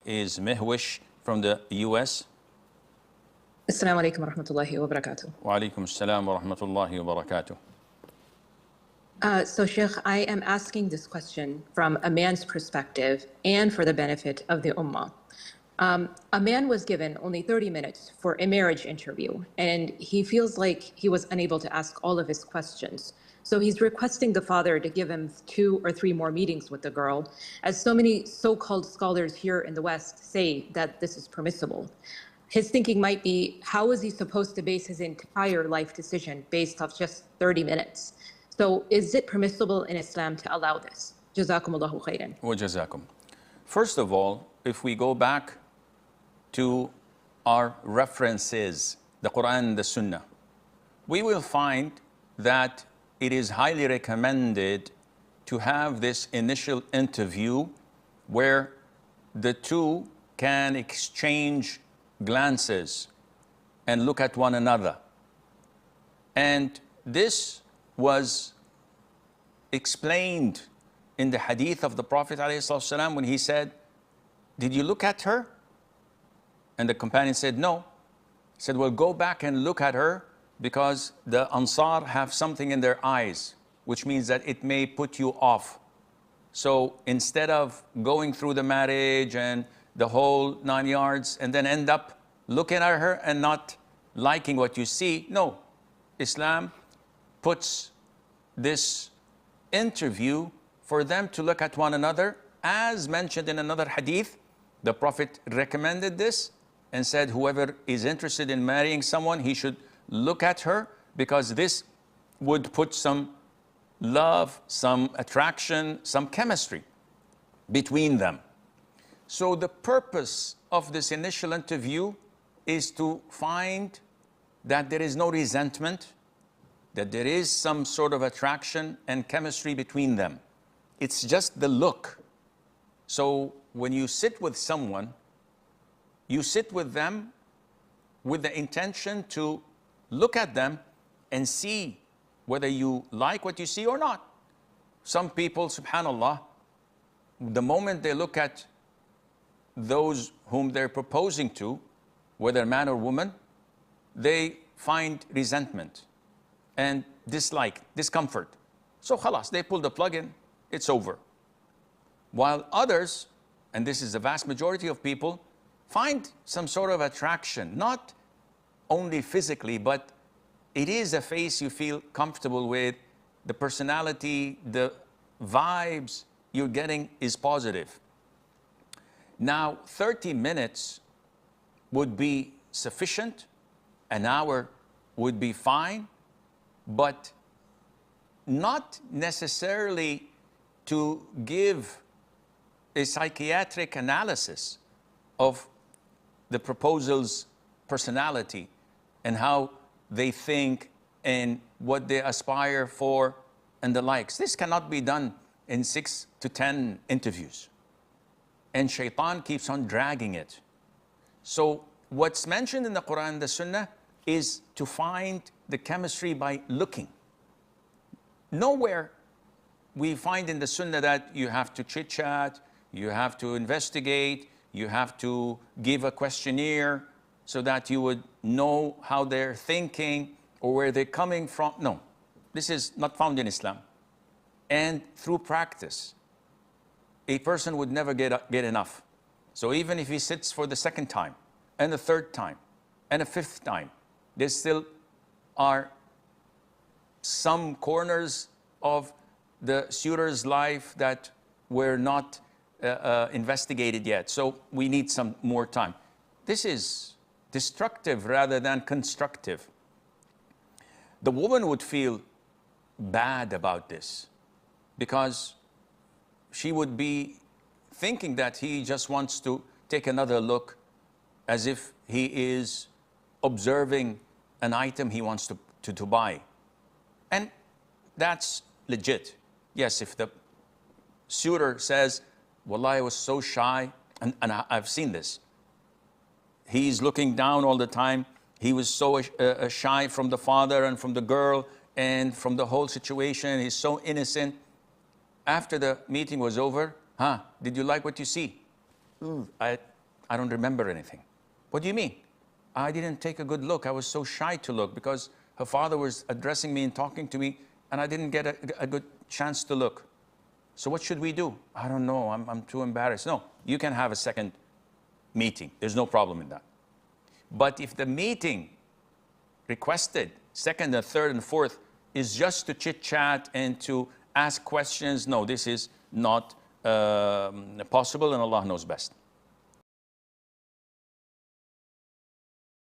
is Mehwish from the US. Assalamu alaikum wa rahmatullahi wa barakatuh. Wa alaikum assalam wa rahmatullahi wa barakatuh. So Sheikh, I am asking this question from a man's perspective and for the benefit of the ummah. A man was given only 30 minutes for a marriage interview, and he feels like he was unable to ask all of his questions. So he's requesting the father to give him 2 or 3 more meetings with the girl, as so many so-called scholars here in the West say that this is permissible. His thinking might be, how is he supposed to base his entire life decision based off just 30 minutes? So is it permissible in Islam to allow this? Jazakumullahu khairan. Wa jazakum. First of all, if we go back to our references, the Quran and the Sunnah, we will find that it is highly recommended to have this initial interview where the two can exchange glances and look at one another. And this was explained in the hadith of the Prophet ﷺ when he said, "Did you look at her?" And the companion said, "No." He said, "Well, go back and look at her, because the Ansar have something in their eyes, which means that it may put you off. So instead of going through the marriage and the whole 9 yards and then end up looking at her and not liking what you see, no, Islam puts this interview for them to look at one another. As mentioned in another hadith, the Prophet recommended this and said, whoever is interested in marrying someone, he should look at her, because this would put some love, some attraction, some chemistry between them. So the purpose of this initial interview is to find that there is no resentment, that there is some sort of attraction and chemistry between them. It's just the look. So when you sit with someone, you sit with them with the intention to look at them and see whether you like what you see or not. Some people, subhanallah, the moment they look at those whom they're proposing to, whether man or woman, they find resentment and dislike, discomfort. So khalas, they pull the plug in, it's over. While others, and this is the vast majority of people, find some sort of attraction, not only physically, but it is a face you feel comfortable with, the personality, the vibes you're getting is positive. Now, 30 minutes would be sufficient, an hour would be fine, but not necessarily to give a psychiatric analysis of the proposal's personality and how they think and what they aspire for and the likes. This cannot be done in 6 to 10 interviews. And shaitan keeps on dragging it. So what's mentioned in the Quran and the Sunnah is to find the chemistry by looking. Nowhere we find in the Sunnah that you have to chit-chat, you have to investigate, you have to give a questionnaire so that you would know how they're thinking or where they're coming from. No, this is not found in Islam. And through practice, a person would never get enough. So even if he sits for the second time, and the third time, and a fifth time, there still are some corners of the suitor's life that were not investigated yet. So we need some more time. This is destructive rather than constructive. The woman would feel bad about this because she would be thinking that he just wants to take another look, as if he is observing an item he wants to buy. And that's legit. Yes, if the suitor says, "Wallah, I was so shy," and I've seen this. He's looking down all the time. He was so shy from the father and from the girl and from the whole situation. He's so innocent. After the meeting was over, did you like what you see? I don't remember anything. What do you mean? I didn't take a good look. I was so shy to look because her father was addressing me and talking to me, and I didn't get a good chance to look. So what should we do? I don't know. I'm too embarrassed. No, you can have a second meeting. There's no problem in that. But if the meeting requested, second and third and fourth, is just to chit-chat and to ask questions, no, this is not possible, and Allah knows best.